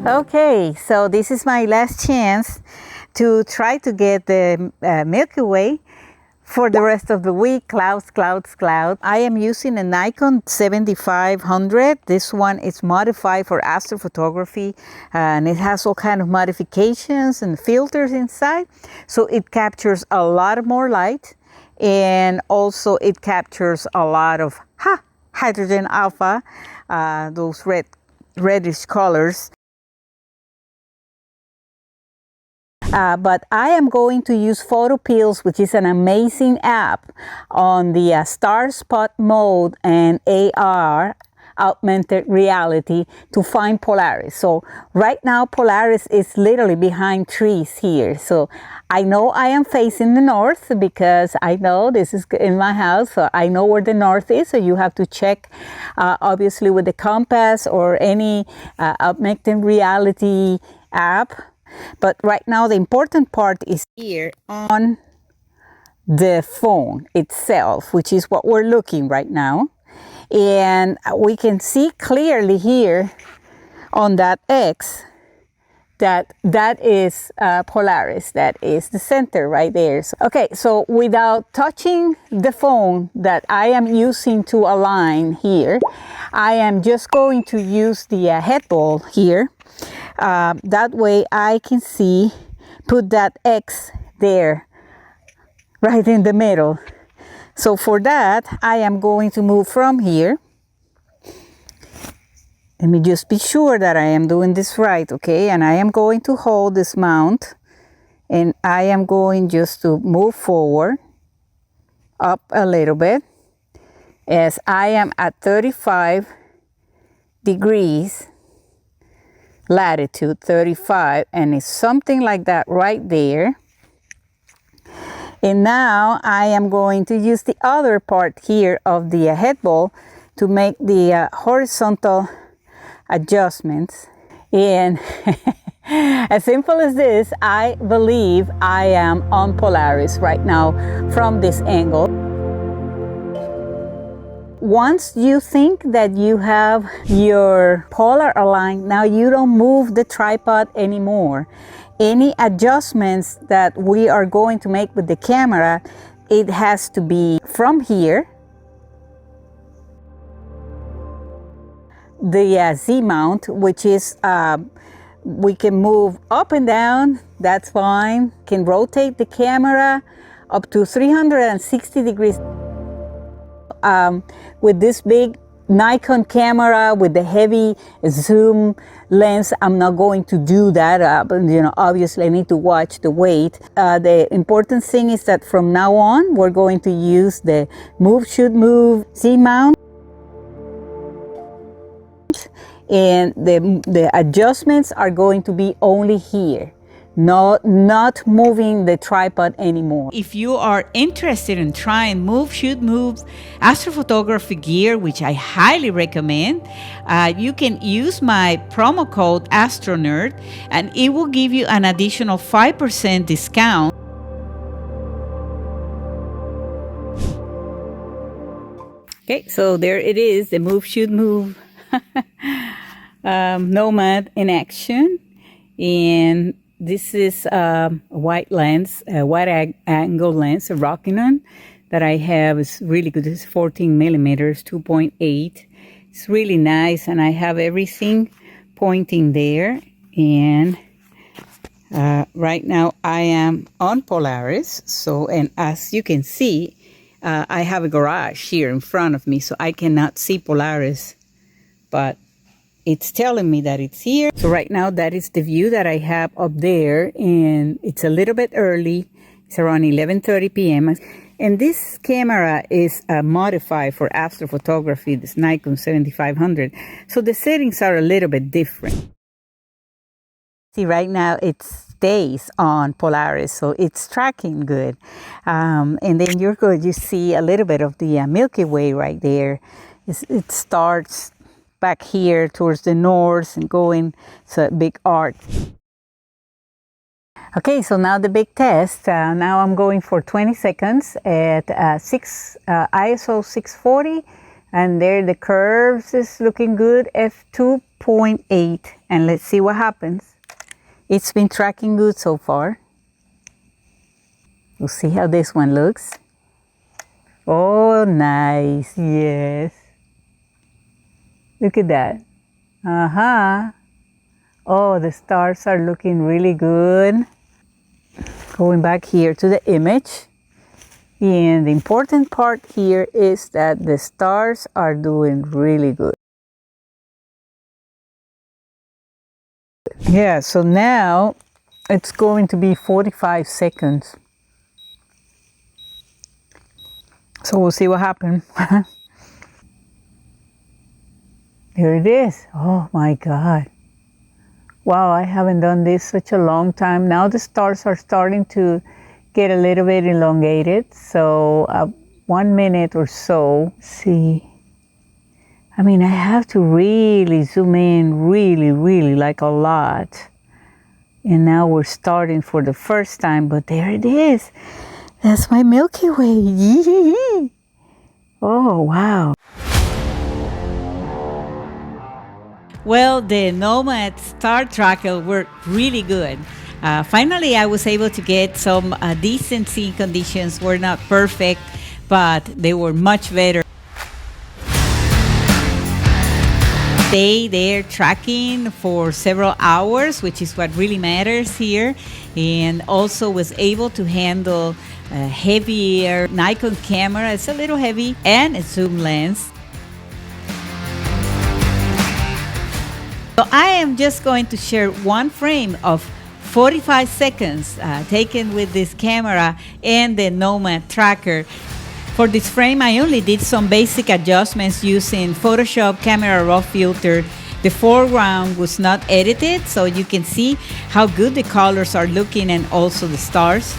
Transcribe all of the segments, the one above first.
Okay, so this is my last chance to try to get the Milky Way for the rest of the week. Clouds, clouds, clouds. I am using a Nikon D7500. This one is modified for astrophotography, and it has all kind of modifications and filters inside. So it captures a lot more light, and also it captures a lot of hydrogen alpha, those reddish colors. But I am going to use Photopills, which is an amazing app on the star spot mode and AR, augmented reality, to find Polaris. So right now Polaris is literally behind trees here. So I know I am facing the north because I know this is in my house, so I know where the north is. So you have to check obviously with the compass or any augmented reality app. But right now the important part is here on the phone itself, which is what we're looking right now. And we can see clearly here on that X that is Polaris. That is the center right there. So, okay, so without touching the phone that I am using to align here, I am just going to use the head ball here. That way I can see, put that X there, right in the middle. So for that, I am going to move from here. Let me just be sure that I am doing this right, okay? And I am going to hold this mount, and I am going just to move forward, up a little bit, as I am at 35 degrees. Latitude 35, and it's something like that right there. And now I am going to use the other part here of the head ball to make the horizontal adjustments. And as simple as this, I believe I am on Polaris right now from this angle. Once you think that you have your polar aligned, now you don't move the tripod anymore. Any adjustments that we are going to make with the camera, it has to be from here. The Z mount, which is, we can move up and down, that's fine. Can rotate the camera up to 360 degrees. With this big Nikon camera with the heavy zoom lens, I'm not going to do that. You know, obviously I need to watch the weight. The important thing is that from now on, we're going to use the move, shoot, move Z mount. And the adjustments are going to be only here. Not moving the tripod anymore. If you are interested in trying move, shoot, move astrophotography gear, which I highly recommend, you can use my promo code Astro-Nerd, and it will give you an additional 5% discount. Okay, so there it is, the move, shoot, move Nomad in action. And this is a wide lens, a wide angle lens, a Rokinon that I have. Is really good. It's 14 millimeters, 2.8. It's really nice, and I have everything pointing there. And right now I am on Polaris. So, and as you can see, I have a garage here in front of me, so I cannot see Polaris, but it's telling me that it's here. So right now, that is the view that I have up there, and it's a little bit early. It's around 11:30 p.m. And this camera is modified for astrophotography, this Nikon 7500. So the settings are a little bit different. See, right now it stays on Polaris, so it's tracking good. And then you're good. You see a little bit of the Milky Way right there. It starts back here towards the north and going, it's a big arc. Okay, so now the big test. Now I'm going for 20 seconds at ISO 640 And there the curves is looking good, f2.8. And let's see what happens. It's been tracking good so far. We'll see how this one looks. Oh, nice, yes. Look at that. Oh, the stars are looking really good. Going back here to the image. And the important part here is that the stars are doing really good. Yeah, so now it's going to be 45 seconds. So we'll see what happens. There it is. Oh my God. Wow, I haven't done this such a long time. Now the stars are starting to get a little bit elongated. So 1 minute or so. See. I mean, I have to really zoom in really like a lot. And now we're starting for the first time, but there it is. That's my Milky Way. Oh, wow. Well, the Nomad Star Tracker worked really good. Finally, I was able to get some decent seeing conditions. Were not perfect, but they were much better. Stay there tracking for several hours, which is what really matters here, and also was able to handle a heavier Nikon camera. It's a little heavy, and a zoom lens. So I am just going to share one frame of 45 seconds taken with this camera and the Nomad tracker. For this frame, I only did some basic adjustments using Photoshop Camera Raw filter. The foreground was not edited, so you can see how good the colors are looking and also the stars.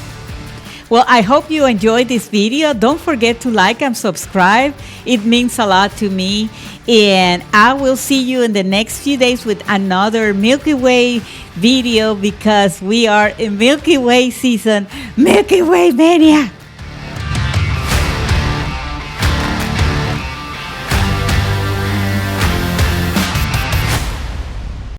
Well, I hope you enjoyed this video. Don't forget to like and subscribe. It means a lot to me. And I will see you in the next few days with another Milky Way video, because we are in Milky Way season. Milky Way mania!